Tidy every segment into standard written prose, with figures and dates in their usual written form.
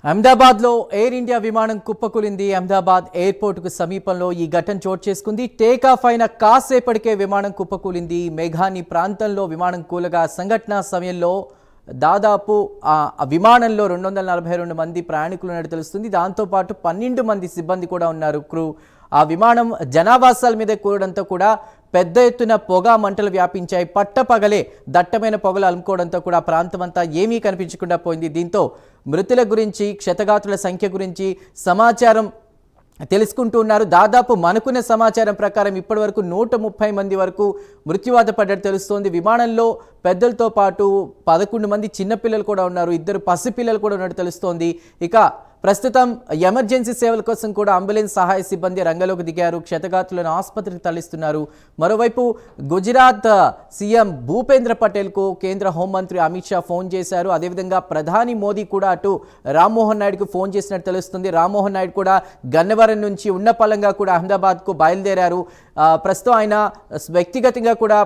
అహ్మదాబాద్లో air India విమానం కుప్పకూలింది. అహ్మదాబాద్ ఎయిర్పోర్టుకు సమీపంలో ఈ ఘటన చోటు చేసుకుంది. టేకాఫ్ అయిన కాసేపటికే విమానం కుప్పకూలింది. మేఘాని ప్రాంతంలో విమానం కూలగా సంఘటన సమయంలో దాదాపు ఆ విమానంలో 242 మంది ప్రయాణికులు ఉన్నట్టు తెలుస్తుంది. దాంతోపాటు 12 మంది సిబ్బంది కూడా ఉన్నారు, క్రూ. ఆ విమానం జనావాసాల మీద కూలడంతో కూడా పెద్ద ఎత్తున పొగ మంటలు వ్యాపించాయి. పట్టపగలే దట్టమైన పొగలు అలుముకోవడంతో కూడా ప్రాంతం అంతా ఏమీ కనిపించకుండా పోయింది. దీంతో మృతుల గురించి, క్షతగాత్రుల సంఖ్య గురించి సమాచారం తెలుసుకుంటూ ఉన్నారు. దాదాపు మనకున్న సమాచారం ప్రకారం ఇప్పటి వరకు 130 మంది వరకు మృత్యువాత పడ్డట్టు తెలుస్తోంది. విమానంలో పెద్దలతో పాటు 11 మంది చిన్నపిల్లలు కూడా ఉన్నారు, 2 పసిపిల్లలు కూడా ఉన్నట్టు తెలుస్తోంది. ఇక ప్రస్తుతం ఎమర్జెన్సీ సేవల కోసం కూడా అంబులెన్స్ సహాయ సిబ్బంది రంగంలోకి దిగారు. క్షతగాత్రులను ఆసుపత్రికి తరలిస్తున్నారు. మరోవైపు గుజరాత్ సీఎం భూపేంద్ర పటేల్కు కేంద్ర హోంమంత్రి అమిత్ షా ఫోన్ చేశారు. అదేవిధంగా ప్రధాని మోదీ కూడా అటు రామ్మోహన్ నాయుడుకు ఫోన్ చేసినట్టు తెలుస్తుంది. రామ్మోహన్ నాయుడు కూడా గన్నవరం నుంచి ఉన్నపళంగా కూడా అహ్మదాబాద్కు బయలుదేరారు. ప్రస్తుతం ఆయన వ్యక్తిగతంగా కూడా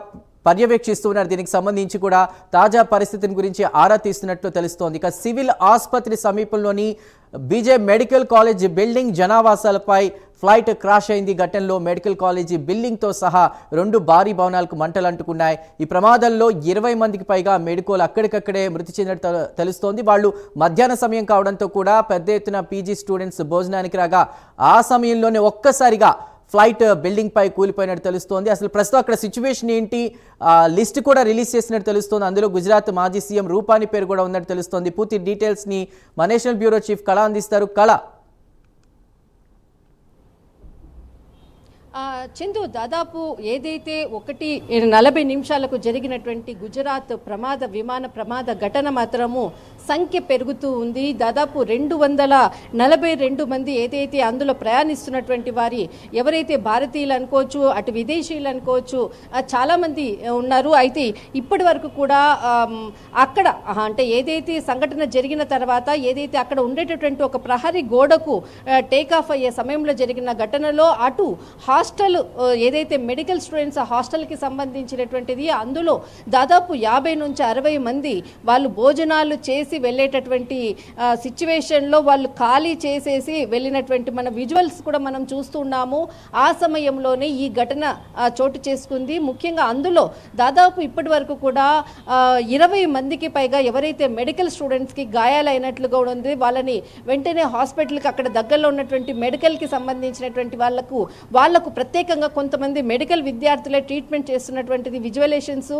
పర్యవేక్షిస్తున్నారు. దీనికి సంబంధించి కూడా తాజా పరిస్థితిని గురించి ఆరా తీస్తున్నట్లు తెలుస్తోంది. ఇక సివిల్ ఆసుపత్రి సమీపంలోని బీజే మెడికల్ కాలేజ్ బిల్డింగ్ జనావాసాలపై ఫ్లైట్ క్రాష్ అయింది. ఘటనలో మెడికల్ కాలేజీ బిల్డింగ్తో సహా 2 భారీ భవనాలకు మంటలు అంటుకున్నాయి. ఈ ప్రమాదంలో 20 మందికి పైగా మెడికోలు అక్కడికక్కడే మృతి చెందినట్టు తెలుస్తోంది. వాళ్ళు మధ్యాహ్న సమయం కావడంతో కూడా పెద్ద ఎత్తున పీజీ స్టూడెంట్స్ భోజనానికి రాగా ఆ సమయంలోనే ఒక్కసారిగా ఫ్లైట్ బిల్డింగ్ పై కూలిపోయినట్టు తెలుస్తోంది. అసలు ప్రస్తుతం అక్కడ సిచ్యువేషన్ ఏంటి, లిస్ట్ కూడా రిలీజ్ చేసినట్టు తెలుస్తోంది. అందులో గుజరాత్ మాజీ సీఎం రూపానీ పేరు కూడా ఉన్నట్టు తెలుస్తోంది. పూర్తి డీటెయిల్స్ ని మా నేషనల్ బ్యూరో చీఫ్ కళ అందిస్తారు. కళ. చందు, దాదాపు ఏదైతే 1:40 నిమిషాలకు జరిగినటువంటి గుజరాత్ విమాన ప్రమాద ఘటన మాత్రము సంఖ్య పెరుగుతూ ఉంది. దాదాపు 242 మంది ఏదైతే అందులో ప్రయాణిస్తున్నటువంటి వారి ఎవరైతే భారతీయులు అనుకోవచ్చు, అటు విదేశీయులు అనుకోవచ్చు, చాలామంది ఉన్నారు. అయితే ఇప్పటి వరకు కూడా అక్కడ అంటే ఏదైతే సంఘటన జరిగిన తర్వాత ఏదైతే అక్కడ ఉండేటటువంటి ఒక ప్రహరీ గోడకు టేకాఫ్ అయ్యే సమయంలో జరిగిన ఘటనలో అటు హాస్టల్ ఏదైతే మెడికల్ స్టూడెంట్స్ హాస్టల్కి సంబంధించినటువంటిది, అందులో దాదాపు 50 నుంచి 60 మంది వాళ్ళు భోజనాలు చేసి వెళ్ళేటటువంటి సిచ్యువేషన్లో వాళ్ళు ఖాళీ చేసేసి వెళ్ళినటువంటి మన విజువల్స్ కూడా మనం చూస్తున్నాము. ఆ సమయంలోనే ఈ ఘటన చోటు చేసుకుంది. ముఖ్యంగా అందులో దాదాపు ఇప్పటి వరకు కూడా 20 మందికి పైగా ఎవరైతే మెడికల్ స్టూడెంట్స్కి గాయాలైనట్లుగా ఉంది. వాళ్ళని వెంటనే హాస్పిటల్కి అక్కడ దగ్గరలో ఉన్నటువంటి మెడికల్కి సంబంధించినటువంటి వాళ్లకు ప్రత్యేకంగా కొంతమంది మెడికల్ విద్యార్థులే ట్రీట్మెంట్ చేస్తున్నటువంటిది విజువలేషన్స్.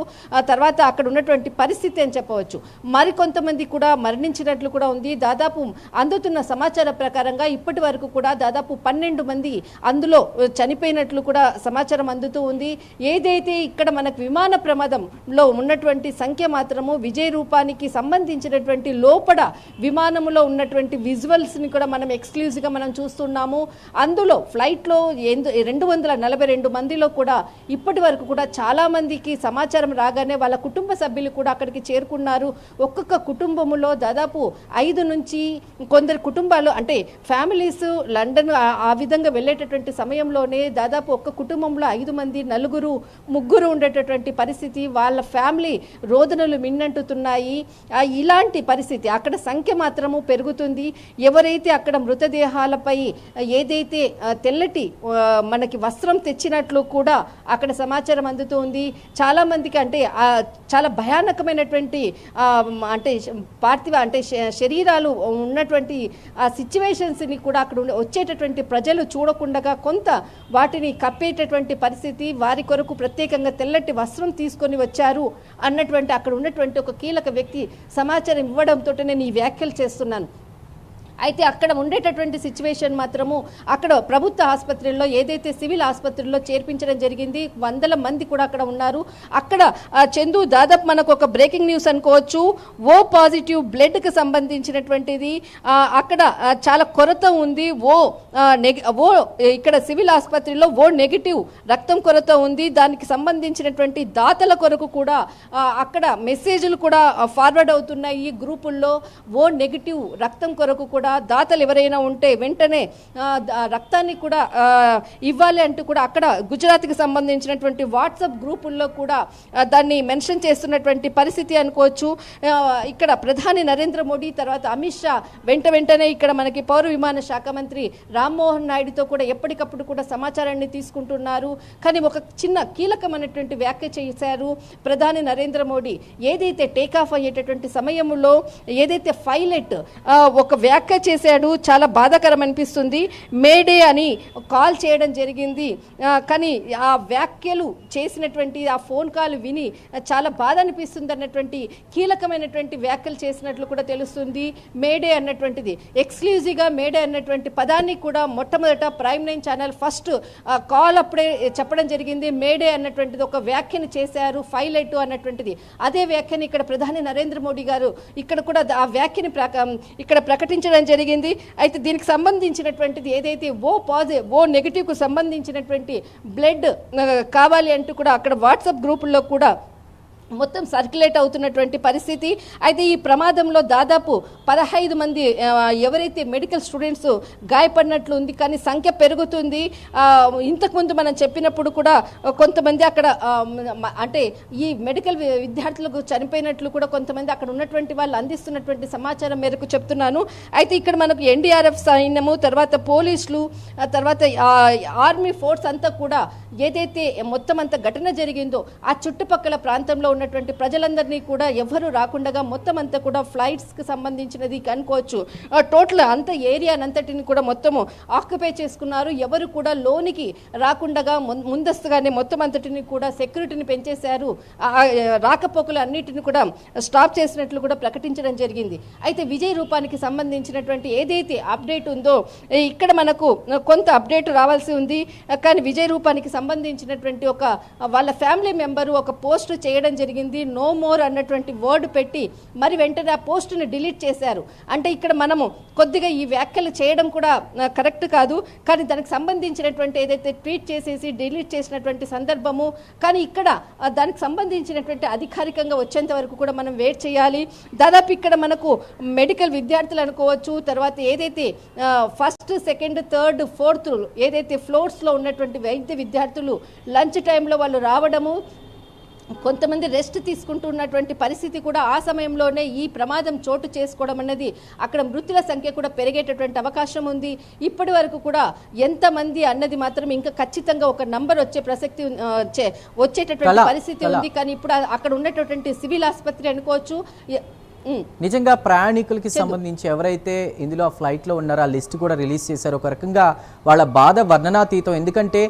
తర్వాత అక్కడ ఉన్నటువంటి పరిస్థితి అని చెప్పవచ్చు. మరికొంతమంది కూడా మరణించినట్లు కూడా ఉంది. దాదాపు అందుతున్న సమాచార ప్రకారంగా ఇప్పటి వరకు కూడా దాదాపు 12 మంది అందులో చనిపోయినట్లు కూడా సమాచారం అందుతూ ఉంది. ఏదైతే ఇక్కడ మనకు విమాన ప్రమాదంలో ఉన్నటువంటి సంఖ్య మాత్రము విజయ్ రూపానికి సంబంధించినటువంటి లోపల విమానంలో ఉన్నటువంటి విజువల్స్ని కూడా మనం ఎక్స్క్లూజివ్గా మనం చూస్తున్నాము. అందులో ఫ్లైట్లో 242 మందిలో కూడా ఇప్పటి వరకు కూడా చాలా మందికి సమాచారం రాగానే వాళ్ళ కుటుంబ సభ్యులు కూడా అక్కడికి చేరుకున్నారు. ఒక్కొక్క కుటుంబంలో దాదాపు 5 నుంచి కొందరు కుటుంబాలు అంటే ఫ్యామిలీస్ లండన్ ఆ విధంగా వెళ్ళేటటువంటి సమయంలోనే దాదాపు ఒక్క కుటుంబంలో 5 మంది, 4, 3 ఉండేటటువంటి పరిస్థితి. వాళ్ళ ఫ్యామిలీ రోదనలు మిన్నంటుతున్నాయి. ఇలాంటి పరిస్థితి అక్కడ సంఖ్య మాత్రము పెరుగుతుంది. ఎవరైతే అక్కడ మృతదేహాలపై ఏదైతే తెల్లటి మనకి వస్త్రం తెచ్చినట్లు కూడా అక్కడ సమాచారం అందుతూ ఉంది. చాలా మందికి అంటే చాలా భయానకమైనటువంటి అంటే పార్థివ అంటే శరీరాలు ఉన్నటువంటి ఆ సిచ్యువేషన్స్ని కూడా అక్కడ వచ్చేటటువంటి ప్రజలు చూడకుండా కొంత వాటిని కప్పేటటువంటి పరిస్థితి. వారి కొరకు ప్రత్యేకంగా తెల్లటి వస్త్రం తీసుకొని వచ్చారు అన్నటువంటి అక్కడ ఉన్నటువంటి ఒక కీలక వ్యక్తి సమాచారం ఇవ్వడంతో నేను ఈ వ్యాఖ్యలు చేస్తున్నాను. అయితే అక్కడ ఉండేటటువంటి సిచ్యువేషన్ మాత్రము అక్కడ ప్రభుత్వ ఆసుపత్రుల్లో ఏదైతే సివిల్ ఆసుపత్రుల్లో చేర్పించడం జరిగింది. 100 మంది కూడా అక్కడ ఉన్నారు. అక్కడ చందు దాదాపు మనకు ఒక బ్రేకింగ్ న్యూస్ అనుకోవచ్చు. ఓ పాజిటివ్ బ్లడ్కి సంబంధించినటువంటిది అక్కడ చాలా కొరత ఉంది. ఇక్కడ సివిల్ ఆసుపత్రిలో ఓ నెగిటివ్ రక్తం కొరత ఉంది. దానికి సంబంధించినటువంటి దాతల కొరకు కూడా అక్కడ మెసేజ్లు కూడా ఫార్వర్డ్ అవుతున్నాయి. ఈ గ్రూపుల్లో ఓ నెగిటివ్ రక్తం కొరకు కూడా కూడా దాతలు ఎవరైనా ఉంటే వెంటనే రక్తాన్ని కూడా ఇవ్వాలి అంటూ కూడా అక్కడ గుజరాత్కి సంబంధించినటువంటి వాట్సాప్ గ్రూపుల్లో కూడా దాన్ని మెన్షన్ చేస్తున్నటువంటి పరిస్థితి అనుకోవచ్చు. ఇక్కడ ప్రధాని నరేంద్ర మోడీ తర్వాత అమిత్ షా వెంటనే ఇక్కడ మనకి పౌర విమాన శాఖ మంత్రి రామ్మోహన్ నాయుడుతో కూడా ఎప్పటికప్పుడు కూడా సమాచారాన్ని తీసుకుంటున్నారు. కానీ ఒక చిన్న కీలకమైనటువంటి వ్యాఖ్య చేశారు ప్రధాని నరేంద్ర మోడీ. ఏదైతే టేకాఫ్ అయ్యేటటువంటి సమయంలో ఏదైతే పైలట్ ఒక వ్యాఖ్య చేశాడు, చాలా బాధాకరం అనిపిస్తుంది. మేడే అని కాల్ చేయడం జరిగింది, కానీ ఆ వ్యాఖ్యలు చేసినటువంటి ఆ ఫోన్ కాల్ విని చాలా బాధ అనిపిస్తుంది అన్నటువంటి కీలకమైనటువంటి వ్యాఖ్యలు చేసినట్లు కూడా తెలుస్తుంది. మేడే అన్నటువంటిది ఎక్స్క్లూజివ్గా మేడే అన్నటువంటి పదాన్ని కూడా మొట్టమొదట ప్రైమ్9 ఛానల్ ఫస్ట్ కాల్ అప్పుడే చెప్పడం జరిగింది. మేడే అన్నటువంటిది ఒక వ్యాఖ్యను చేశారు పైలట్ అన్నటువంటిది. అదే వ్యాఖ్యని ఇక్కడ ప్రధాని నరేంద్ర మోడీ గారు ఇక్కడ కూడా ఆ వ్యాఖ్యని ఇక్కడ ప్రకటించడం జరిగింది. అయితే దీనికి సంబంధించినటువంటిది ఏదైతే ఓ నెగిటివ్కు సంబంధించినటువంటి బ్లడ్ కావాలి అంటూ కూడా అక్కడ వాట్సాప్ గ్రూపుల్లో కూడా మొత్తం సర్క్యులేట్ అవుతున్నటువంటి పరిస్థితి. అయితే ఈ ప్రమాదంలో దాదాపు 15 మంది ఎవరైతే మెడికల్ స్టూడెంట్స్ గాయపడినట్లు ఉంది, కానీ సంఖ్య పెరుగుతుంది. ఇంతకుముందు మనం చెప్పినప్పుడు కూడా కొంతమంది అక్కడ అంటే ఈ మెడికల్ విద్యార్థులకు చనిపోయినట్లు కూడా కొంతమంది అక్కడ ఉన్నటువంటి వాళ్ళు అందిస్తున్నటువంటి సమాచారం మేరకు చెప్తున్నాను. అయితే ఇక్కడ మనకు ఎన్డీఆర్ఎఫ్ సైన్యము, తర్వాత పోలీసులు, తర్వాత ఆర్మీ ఫోర్స్ అంతా కూడా ఏదైతే మొత్తం అంత ఘటన జరిగిందో ఆ చుట్టుపక్కల ప్రాంతంలో ఉన్నటువంటి ప్రజలందరినీ కూడా ఎవరు రాకుండా మొత్తం అంతా కూడా ఫ్లైట్స్కి సంబంధించినది అనుకోవచ్చు. టోటల్ అంత ఏరియానంతటిని కూడా మొత్తము ఆక్యుపై చేసుకున్నారు. ఎవరు కూడా లోనికి రాకుండా ముందస్తుగానే మొత్తం అంతటిని కూడా సెక్యూరిటీని పెంచేశారు. రాకపోకలు అన్నిటిని కూడా స్టాప్ చేసినట్లు కూడా ప్రకటించడం జరిగింది. అయితే విజయ్ రూపానికి సంబంధించినటువంటి ఏదైతే అప్డేట్ ఉందో ఇక్కడ మనకు కొంత అప్డేట్ రావాల్సి ఉంది. కానీ విజయ్ రూపానికి సంబంధించినటువంటి ఒక వాళ్ళ ఫ్యామిలీ మెంబరు ఒక పోస్ట్ చేయడం జరిగింది. నో మోర్ అన్నటువంటి వర్డ్ పెట్టి మరి వెంటనే ఆ పోస్ట్ని డిలీట్ చేశారు. అంటే ఇక్కడ మనము కొద్దిగా ఈ వ్యాఖ్యలు చేయడం కూడా కరెక్ట్ కాదు, కానీ దానికి సంబంధించినటువంటి ఏదైతే ట్వీట్ చేసేసి డిలీట్ చేసినటువంటి సందర్భము. కానీ ఇక్కడ దానికి సంబంధించినటువంటి అధికారికంగా వచ్చేంత వరకు కూడా మనం వెయిట్ చేయాలి. దాదాపు ఇక్కడ మనకు మెడికల్ విద్యార్థులు అనుకోవచ్చు, తర్వాత ఏదైతే ఫస్ట్, సెకండ్, థర్డ్, ఫోర్త్ ఏదైతే ఫ్లోర్స్లో ఉన్నటువంటి వైద్య విద్యార్థులు లంచ్ టైంలో వాళ్ళు రావడము, కొంతమంది రెస్ట్ తీసుకుంటున్నటువంటి పరిస్థితి కూడా ఆ సమయంలోనే ఈ ప్రమాదం చోటు చేసుకోవడం అన్నది అక్కడ మృతుల సంఖ్య కూడా పెరిగేటటువంటి అవకాశం ఉంది. ఇప్పటి వరకు కూడా ఎంతమంది అన్నది మాత్రం ఇంకా ఖచ్చితంగా ఒక నంబర్ వచ్చే ప్రసక్తి వచ్చేటటువంటి పరిస్థితి ఉంది. కానీ ఇప్పుడు అక్కడ ఉన్నటువంటి సివిల్ ఆసుపత్రి అనుకోవచ్చు. నిజంగా ప్రయాణికులకి సంబంధించి ఎవరైతే ఇందులో ఫ్లైట్లో ఉన్నారో ఆ లిస్ట్ కూడా రిలీజ్ చేశారు. ఒక రకంగా వాళ్ళ బాధ వర్ణనాతీతం. ఎందుకంటే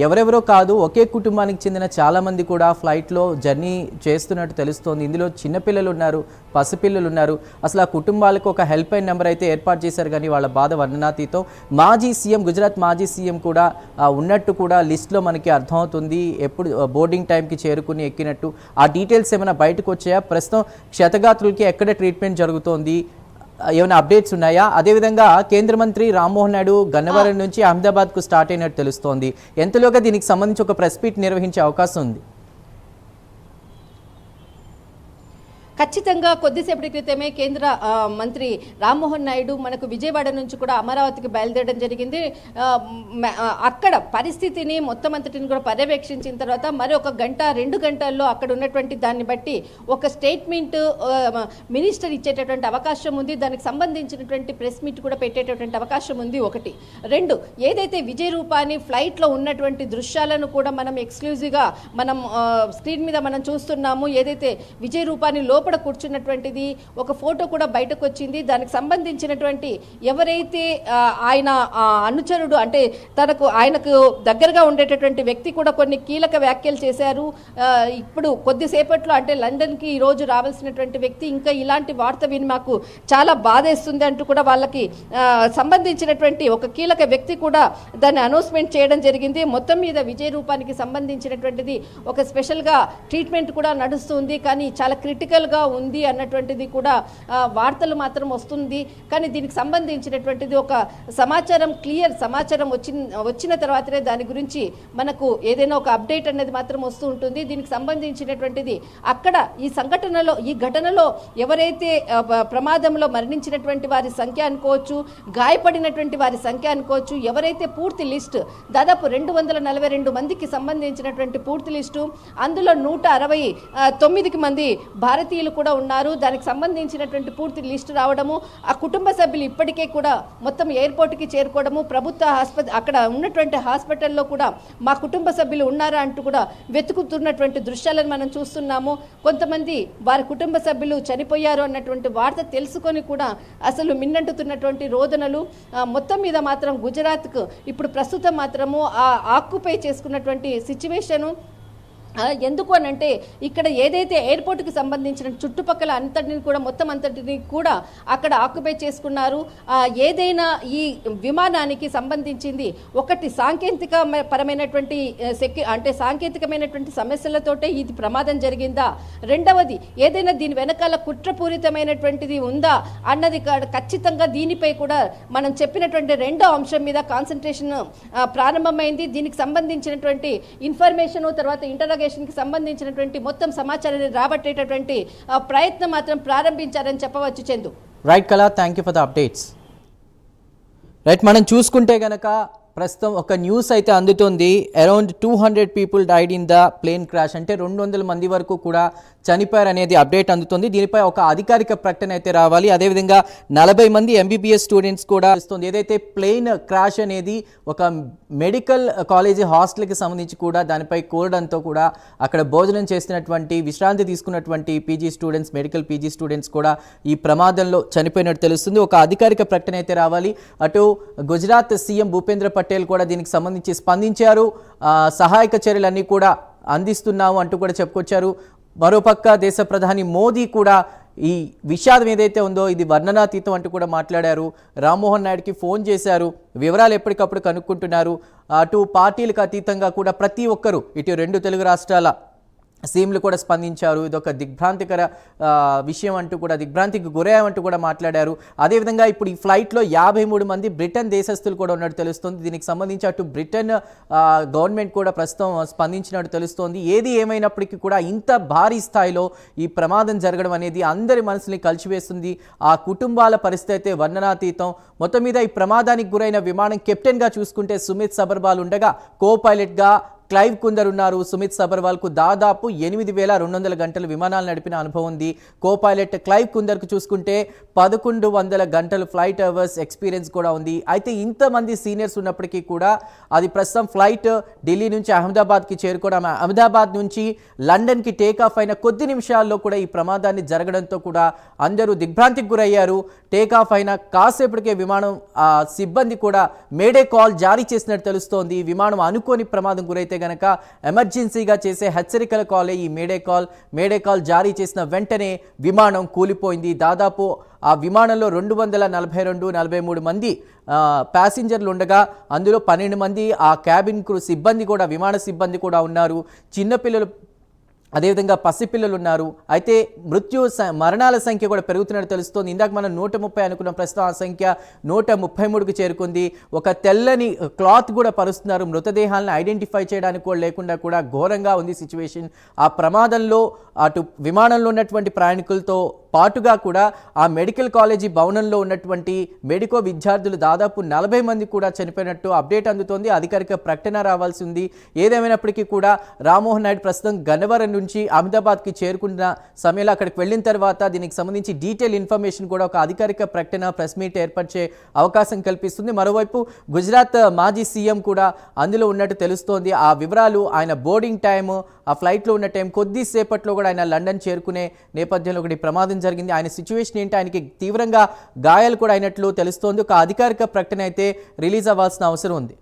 ఎవరెవరో కాదు, ఒకే కుటుంబానికి చెందిన చాలామంది కూడా ఫ్లైట్లో జర్నీ చేస్తున్నట్టు తెలుస్తోంది. ఇందులో చిన్నపిల్లలు ఉన్నారు, పసిపిల్లలు ఉన్నారు. అసలు ఆ కుటుంబాలకు ఒక హెల్ప్ లైన్ నెంబర్ అయితే ఏర్పాటు చేశారు, కానీ వాళ్ళ బాధ వర్ణనాతీతం. మాజీ సీఎం, గుజరాత్ మాజీ సీఎం కూడా ఉన్నట్టు కూడా లిస్ట్లో మనకి అర్థమవుతుంది. ఎప్పుడు బోర్డింగ్ టైంకి చేరుకుని ఎక్కినట్టు ఆ డీటెయిల్స్ ఏమైనా బయటకు వచ్చాయా? ప్రస్తుతం క్షతగాత్రులకి ఎక్కడ ట్రీట్మెంట్ జరుగుతోంది, ఏమైనా అప్డేట్స్ ఉన్నాయా? అదేవిధంగా కేంద్ర మంత్రి రామ్మోహన్ నాయుడు గన్నవరం నుంచి అహ్మదాబాద్కు స్టార్ట్ అయినట్టు తెలుస్తోంది. ఎంతలోగా దీనికి సంబంధించి ఒక ప్రెస్ మీట్ నిర్వహించే అవకాశం ఉంది? ఖచ్చితంగా కొద్దిసేపటి క్రితమే కేంద్ర మంత్రి రామ్మోహన్ నాయుడు మనకు విజయవాడ నుంచి కూడా అమరావతికి బయలుదేరడం జరిగింది. అక్కడ పరిస్థితిని మొత్తం అంతటిని కూడా పర్యవేక్షించిన తర్వాత మరి 1 గంట 2 గంటల్లో అక్కడ ఉన్నటువంటి దాన్ని బట్టి ఒక స్టేట్మెంట్ మినిస్టర్ ఇచ్చేటటువంటి అవకాశం ఉంది. దానికి సంబంధించినటువంటి ప్రెస్ మీట్ కూడా పెట్టేటటువంటి అవకాశం ఉంది. 1, 2 ఏదైతే విజయ్ రూపాని ఫ్లైట్లో ఉన్నటువంటి దృశ్యాలను కూడా మనం ఎక్స్క్లూజివ్గా మనం స్క్రీన్ మీద మనం చూస్తున్నాము. ఏదైతే విజయ్ రూపాని లోపల కూర్చున్నటువంటిది ఒక ఫోటో కూడా బయటకు వచ్చింది. దానికి సంబంధించినటువంటి ఎవరైతే ఆయన అనుచరుడు అంటే ఆయనకు దగ్గరగా ఉండేటటువంటి వ్యక్తి కూడా కొన్ని కీలక వ్యాఖ్యలు చేశారు. ఇప్పుడు కొద్దిసేపట్లో అంటే లండన్కి ఈరోజు రావాల్సినటువంటి వ్యక్తి ఇంకా ఇలాంటి వార్త విని మాకు చాలా బాధేస్తుంది అంటూ కూడా వాళ్ళకి సంబంధించినటువంటి ఒక కీలక వ్యక్తి కూడా దాన్ని అనౌన్స్మెంట్ చేయడం జరిగింది. మొత్తం మీద విజయ్ రూపానికి సంబంధించినటువంటిది ఒక స్పెషల్గా ట్రీట్మెంట్ కూడా నడుస్తుంది. కానీ చాలా క్రిటికల్గా క్లియర్గా ఉంది అన్నటువంటిది కూడా వార్తలు మాత్రం వస్తుంది. కానీ దీనికి సంబంధించినటువంటిది ఒక క్లియర్ సమాచారం వచ్చిన తర్వాతనే దాని గురించి మనకు ఏదైనా ఒక అప్డేట్ అనేది మాత్రం వస్తూ ఉంటుంది. దీనికి సంబంధించినటువంటిది అక్కడ ఈ ఘటనలో ఎవరైతే ప్రమాదంలో మరణించినటువంటి వారి సంఖ్య అనుకోవచ్చు, గాయపడినటువంటి వారి సంఖ్య అనుకోవచ్చు, ఎవరైతే పూర్తి లిస్టు దాదాపు 242 మందికి సంబంధించినటువంటి పూర్తి లిస్టు, అందులో 169 మంది భారతీయులు కూడా ఉన్నారు. దానికి సంబంధించినటువంటి పూర్తి లిస్టు రావడము, ఆ కుటుంబ సభ్యులు ఇప్పటికే కూడా మొత్తం ఎయిర్పోర్ట్కి చేరుకోవడము, ప్రభుత్వ అక్కడ ఉన్నటువంటి హాస్పిటల్లో కూడా మా కుటుంబ సభ్యులు ఉన్నారా అంటూ కూడా వెతుకుతున్నటువంటి దృశ్యాలను మనం చూస్తున్నాము. కొంతమంది వారి కుటుంబ సభ్యులు చనిపోయారు అన్నటువంటి వార్త తెలుసుకొని కూడా అసలు మిన్నంటుతున్నటువంటి రోదనలు. మొత్తం మీద మాత్రం గుజరాత్కు ఇప్పుడు ప్రస్తుతం మాత్రము ఆక్యుపై చేసుకున్నటువంటి సిచ్యువేషను. ఎందుకు అనంటే ఇక్కడ ఏదైతే ఎయిర్పోర్ట్కి సంబంధించిన చుట్టుపక్కల మొత్తం అంతటిని కూడా అక్కడ ఆక్యుపై చేసుకున్నారు. ఏదైనా ఈ విమానానికి సంబంధించింది ఒకటి సాంకేతికమైనటువంటి సమస్యలతోటే ఇది ప్రమాదం జరిగిందా, రెండవది ఏదైనా దీని వెనకాల కుట్రపూరితమైనటువంటిది ఉందా అన్నది ఖచ్చితంగా దీనిపై కూడా మనం చెప్పినటువంటి రెండో అంశం మీద కాన్సన్ట్రేషన్ ప్రారంభమైంది. దీనికి సంబంధించినటువంటి ఇన్ఫర్మేషన్ తర్వాత ఇంటరాగేషన్ కి సంబంధించినటువంటి మొత్తం సమాచారాన్ని రాబట్టేటటువంటి ప్రయత్నం మాత్రం ప్రారంభించారని చెప్పవచ్చు. చందు. రైట్ కళ, thank you for the updates. Right, మనం చూసుకుంటే గనక ప్రస్తుతం ఒక న్యూస్ అయితే అందుతుంది. Around 200 people died in the plane crash, అంటే 200 మంది వరకు కూడా చనిపోయారు అనేది అప్డేట్ అందుతుంది. దీనిపై ఒక అధికారిక ప్రకటన అయితే రావాలి. అదేవిధంగా 40 మంది MBBS స్టూడెంట్స్ కూడా వస్తుంది. ఏదైతే ప్లేన్ క్రాష్ అనేది ఒక మెడికల్ కాలేజీ హాస్టల్కి సంబంధించి కూడా దానిపై కోరడంతో కూడా అక్కడ భోజనం చేస్తున్నటువంటి విశ్రాంతి తీసుకున్నటువంటి మెడికల్ పీజీ స్టూడెంట్స్ కూడా ఈ ప్రమాదంలో చనిపోయినట్టు తెలుస్తుంది. ఒక అధికారిక ప్రకటన అయితే రావాలి. అటు గుజరాత్ సీఎం భూపేంద్ర పటేల్ కూడా దీనికి సంబంధించి స్పందించారు. సహాయక చర్యలన్నీ కూడా అందిస్తున్నాము అంటూ కూడా చెప్పుకొచ్చారు. మరోపక్క దేశ ప్రధాని మోదీ కూడా ఈ విషాదం ఏదైతే ఉందో ఇది వర్ణనాతీతం అంటూ కూడా మాట్లాడారు. రామ్మోహన్ నాయుడుకి ఫోన్ చేశారు, వివరాలు ఎప్పటికప్పుడు కనుక్కుంటున్నారు. అటు పార్టీలకు అతీతంగా కూడా ప్రతి ఒక్కరూ ఇటు 2 తెలుగు రాష్ట్రాల సీఎంలు కూడా స్పందించారు. ఇదొక దిగ్భ్రాంతికర విషయం అంటూ కూడా, దిగ్భ్రాంతికి గురయ్యామంటూ కూడా మాట్లాడారు. అదేవిధంగా ఇప్పుడు ఈ ఫ్లైట్లో 53 మంది బ్రిటన్ దేశస్తులు కూడా ఉన్నట్టు తెలుస్తుంది. దీనికి సంబంధించి అటు బ్రిటన్ గవర్నమెంట్ కూడా ప్రస్తుతం స్పందించినట్టు తెలుస్తోంది. ఏది ఏమైనప్పటికీ కూడా ఇంత భారీ స్థాయిలో ఈ ప్రమాదం జరగడం అనేది అందరి మనసుని కలిచివేస్తుంది. ఆ కుటుంబాల పరిస్థితి అయితే వర్ణనాతీతం. మొత్తం మీద ఈ ప్రమాదానికి గురైన విమానం కెప్టెన్గా చూసుకుంటే సుమిత్ సబర్వాల్ ఉండగా, కో పైలట్గా క్లైవ్ కుందర్ ఉన్నారు. సుమిత్ సబర్వాల్కు దాదాపు 8,200 గంటలు విమానాలు నడిపిన అనుభవం ఉంది. కో పైలట్ క్లైవ్ కుందర్కు చూసుకుంటే 1,100 గంటలు ఫ్లైట్ అవర్స్ ఎక్స్పీరియన్స్ కూడా ఉంది. అయితే ఇంతమంది సీనియర్స్ ఉన్నప్పటికీ కూడా అది ప్రస్తుతం ఫ్లైట్ ఢిల్లీ నుంచి అహ్మదాబాద్కి చేరుకోవడం, అహ్మదాబాద్ నుంచి లండన్కి టేక్ ఆఫ్ అయిన కొద్ది నిమిషాల్లో కూడా ఈ ప్రమాదాన్ని జరగడంతో కూడా అందరూ దిగ్భ్రాంతికి గురయ్యారు. టేక్ ఆఫ్ అయిన కాసేపటికే విమానం సిబ్బంది కూడా మేడే కాల్ జారీ చేసినట్టు తెలుస్తోంది. విమానం అనుకోని ప్రమాదం గురైతే గనక ఎమర్జెన్సీగా చేసే హెచ్చరికల కాలే ఈ మేడే కాల్ జారీ చేసిన వెంటనే విమానం కూలిపోయింది. దాదాపు ఆ విమానంలో 242-43 మంది ప్యాసింజర్లు ఉండగా అందులో 12 మంది ఆ క్యాబిన్ క్రూ సిబ్బంది కూడా, విమాన సిబ్బంది కూడా ఉన్నారు. చిన్నపిల్లలు అదేవిధంగా పసిపిల్లలు ఉన్నారు. అయితే మరణాల సంఖ్య కూడా పెరుగుతున్నట్టు తెలుస్తోంది. ఇందాక మనం 130 అనుకున్న ప్రస్తుతం ఆ సంఖ్య 133కు చేరుకుంది. ఒక తెల్లని క్లాత్ కూడా పరుస్తున్నారు. మృతదేహాలను ఐడెంటిఫై చేయడానికి కూడా లేకుండా కూడా ఘోరంగా ఉంది సిచ్యువేషన్. ఆ ప్రమాదంలో అటు విమానంలో ఉన్నటువంటి ప్రయాణికులతో పాటుగా కూడా ఆ మెడికల్ కాలేజీ భవనంలో ఉన్నటువంటి మెడికో విద్యార్థులు దాదాపు 40 మంది కూడా చనిపోయినట్టు అప్డేట్ అందుతోంది. అధికారిక ప్రకటన రావాల్సి ఉంది. ఏదేమైనప్పటికీ కూడా రామ్మోహన్ నాయుడు ప్రస్తుతం గన్నవరం నుంచి అహ్మదాబాద్కి చేరుకున్న సమయంలో అక్కడికి వెళ్ళిన తర్వాత దీనికి సంబంధించి డీటెయిల్ ఇన్ఫర్మేషన్ కూడా ఒక అధికారిక ప్రకటన ప్రెస్ మీట్ ఏర్పరిచే అవకాశం కల్పిస్తుంది. మరోవైపు గుజరాత్ మాజీ సీఎం కూడా అందులో ఉన్నట్టు తెలుస్తోంది. ఆ వివరాలు, ఆయన బోర్డింగ్ టైము, ఆ ఫ్లైట్లో ఉన్న టైం, కొద్దిసేపట్లో కూడా ఆయన లండన్ చేరుకునే నేపథ్యంలో ఒకటి ప్రమాదం జరిగింది. ఆయన సిచ్యువేషన్ ఏంటి, ఆయనకి తీవ్రంగా గాయాలు కూడా అయినట్లు తెలుస్తోంది. ఒక అధికారిక ప్రకటన అయితే రిలీజ్ అవ్వాల్సిన అవసరం ఉంది.